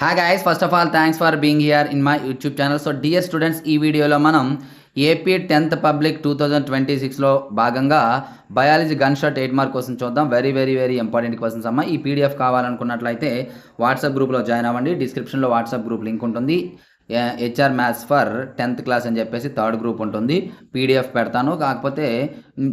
Hi guys, first of all thanks for being here in my YouTube channel. So dear students, ఈ వీడియోలో మనం AP 10th public 2026లో భాగంగా biology gun shot 8 mark కోసం చూద్దాం. Very very very important questions అమ్మ. ఈ PDF కావాలనుకున్నట్లయితే WhatsApp గ్రూప్లో join అవ్వండి. డిస్క్రిప్షన్లో వాట్సాప్ గ్రూప్ లింక్ ఉంటుంది. HR maths for 10th class అని చెప్పేసి థర్డ్ గ్రూప్ ఉంటుంది. పీడిఎఫ్ పెడతాను, కాకపోతే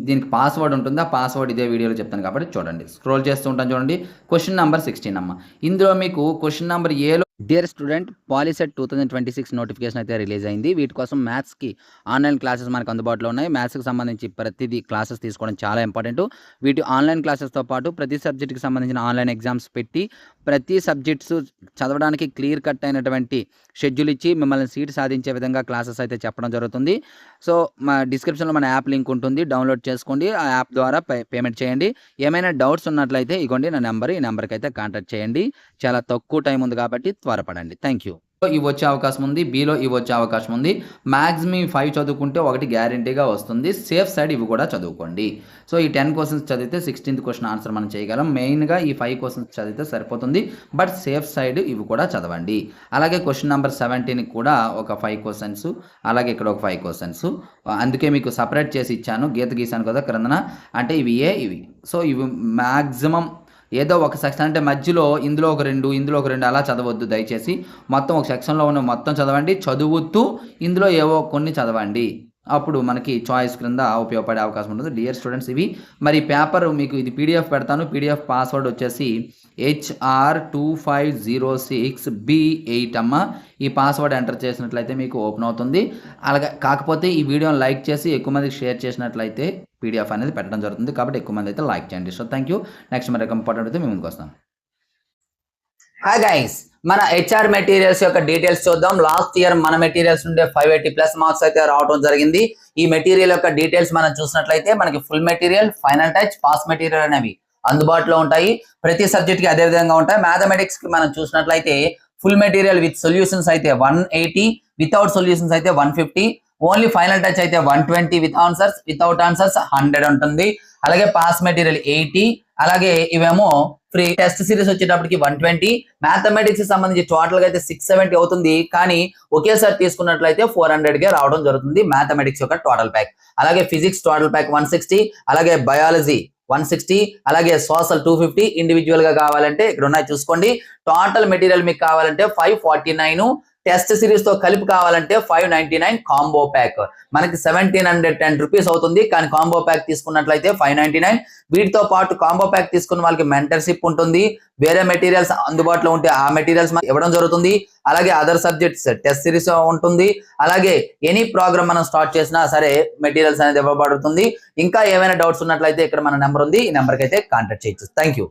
దీనికి పాస్వర్డ్ ఉంటుంది. ఆ పాస్వర్డ్ ఇదే వీడియోలో చెప్తాను కాబట్టి చూడండి. స్క్రోల్ చేస్తూ ఉంటాను చూడండి. క్వశ్చన్ నెంబర్ 16 అమ్మ. ఇందులో మీకు క్వశ్చన్ నెంబర్ ఏలో డియర్ స్టూడెంట్, పాలిసెట్ 2026 నోటిఫికేషన్ అయితే రిలీజ్ అయింది. వీటి కోసం మ్యాథ్స్కి ఆన్లైన్ క్లాసెస్ మనకు అందుబాటులో ఉన్నాయి. మ్యాథ్స్కి సంబంధించి ప్రతిదీ క్లాసెస్ తీసుకోవడం చాలా ఇంపార్టెంట్. వీటి ఆన్లైన్ క్లాసెస్తో పాటు ప్రతి సబ్జెక్ట్కి సంబంధించిన ఆన్లైన్ ఎగ్జామ్స్ పెట్టి ప్రతి సబ్జెక్ట్స్ చదవడానికి క్లియర్ కట్ అయినటువంటి షెడ్యూల్ ఇచ్చి మిమ్మల్ని సీట్ సాధించే విధంగా క్లాసెస్ అయితే చెప్పడం జరుగుతుంది. సో మా డిస్క్రిప్షన్లో మన యాప్ లింక్ ఉంటుంది, డౌన్లోడ్ చేసుకోండి. ఆ యాప్ ద్వారా పేమెంట్ చేయండి. ఏమైనా డౌట్స్ ఉన్నట్లయితే ఇగోండి నా నెంబర్, ఈ నెంబర్కి అయితే కాంటాక్ట్ చేయండి. చాలా తక్కువ టైం ఉంది కాబట్టి త్వరపడండి. Thank you. ఇవి వచ్చే అవకాశం ఉంది, బీలో ఇవి వచ్చే అవకాశం ఉంది. మ్యాక్సిమం 5 చదువుకుంటే ఒకటి గ్యారంటీగా వస్తుంది. సేఫ్ సైడ్ ఇవి కూడా చదువుకోండి. సో ఈ 10 క్వశ్చన్స్ చదివితే 16th క్వశ్చన్ ఆన్సర్ మనం చేయగలం. మెయిన్గా ఈ 5 క్వశ్చన్స్ చదివితే సరిపోతుంది, బట్ సేఫ్ సైడ్ ఇవి కూడా చదవండి. అలాగే క్వశ్చన్ నెంబర్ 17 కూడా ఒక 5 క్వశ్చన్స్, అలాగే ఇక్కడ ఒక 5 క్వశ్చన్స్. అందుకే మీకు సపరేట్ చేసి ఇచ్చాను, గీత గీసాను కదా క్రిందన. అంటే ఇవి ఇవి. సో ఇవి మ్యాక్సిమం ఏదో ఒక సెక్షన్, అంటే మధ్యలో ఇందులో ఒక 2 ఇందులో ఒక 2 అలా చదవద్దు దయచేసి. మొత్తం ఒక సెక్షన్లో ఉన్న మొత్తం చదవండి. చదువుతూ ఇందులో ఏవో కొన్ని చదవండి. అప్పుడు మనకి చాయిస్ క్రింద ఉపయోగపడే అవకాశం ఉంటుంది. డియర్ స్టూడెంట్స్, ఇవి మరి పేపర్ మీకు ఇది పీడిఎఫ్ పెడతాను. పీడిఎఫ్ పాస్వర్డ్ వచ్చేసి HR2506B8 అమ్మ. ఈ పాస్వర్డ్ ఎంటర్ చేసినట్లయితే మీకు ఓపెన్ అవుతుంది. అలాగే కాకపోతే ఈ వీడియోని లైక్ చేసి ఎక్కువ మందికి షేర్ చేసినట్లయితే పీడిఎఫ్ అనేది పెట్టడం జరుగుతుంది. కాబట్టి ఎక్కువ మంది అయితే లైక్ చేయండి. So thank you. నెక్స్ట్ మరి ఇంపార్టెంట్ అయితే మేము ముందుకు వస్తాం. హాయ్ గైస్, మన హెచ్ఆర్ మెటీరియల్స్ యొక్క డీటెయిల్స్ చూద్దాం. లాస్ట్ ఇయర్ మన మెటీరియల్స్ నుండే 580+ మార్క్స్ అయితే రావడం జరిగింది. ఈ మెటీరియల్ యొక్క డీటెయిల్స్ మనం చూసినట్లయితే మనకి full material, final touch, pass material అనేవి అందుబాటులో ఉంటాయి. ప్రతి సబ్జెక్ట్ కి అదే విధంగా ఉంటాయి. మ్యాథమెటిక్స్ కి మనం చూసినట్లయితే ఫుల్ మెటీరియల్ విత్ సొల్యూషన్స్ అయితే 180, వితౌట్ సొల్యూషన్స్ అయితే 150, ఓన్లీ ఫైనల్ టచ్ అయితే 120, విత్ ఆన్సర్స్, వితౌట్ ఆన్సర్స్ 100 ఉంటుంది. అలాగే పాస్ మెటీరియల్ 80, అలాగే ఇవేమో ఫ్రీ. టెస్ట్ సిరీస్ వచ్చేటప్పటికి 120. మ్యాథమెటిక్స్ కి సంబంధించి టోటల్ గా అయితే 670 అవుతుంది, కానీ ఒకేసారి తీసుకున్నట్లయితే 400 గా రావడం జరుగుతుంది మ్యాథమెటిక్స్ యొక్క టోటల్ ప్యాక్. అలాగే ఫిజిక్స్ టోటల్ ప్యాక్ 160, అలాగే బయాలజీ 160, అలాగే సోషల్ 250. ఇండివిజువల్ గా కావాలంటే ఇక్కడ ఉన్నాయి చూసుకోండి. టోటల్ మెటీరియల్ మీకు కావాలంటే 549, టెస్ట్ సిరీస్ తో కలిపి కావాలంటే 599 కాంబో ప్యాక్. మనకి 1710 రూపీస్ అవుతుంది, కానీ కాంబో ప్యాక్ తీసుకున్నట్లయితే 599. వీటితో పాటు కాంబో ప్యాక్ తీసుకున్న వాళ్ళకి మెంటర్షిప్ ఉంటుంది. వేరే మెటీరియల్స్ అందుబాటులో ఉంటే ఆ మెటీరియల్స్ ఇవ్వడం జరుగుతుంది. అలాగే అదర్ సబ్జెక్ట్స్ టెస్ట్ సిరీస్ ఉంటుంది. అలాగే ఎనీ ప్రోగ్రామ్ మనం స్టార్ట్ చేసినా సరే మెటీరియల్స్ అనేది ఇవ్వబడుతుంది. ఇంకా ఏమైనా డౌట్స్ ఉన్నట్లయితే ఇక్కడ మన నెంబర్ ఉంది, ఈ నెంబర్కి అయితే కాంటాక్ట్ చేయొచ్చు. Thank you.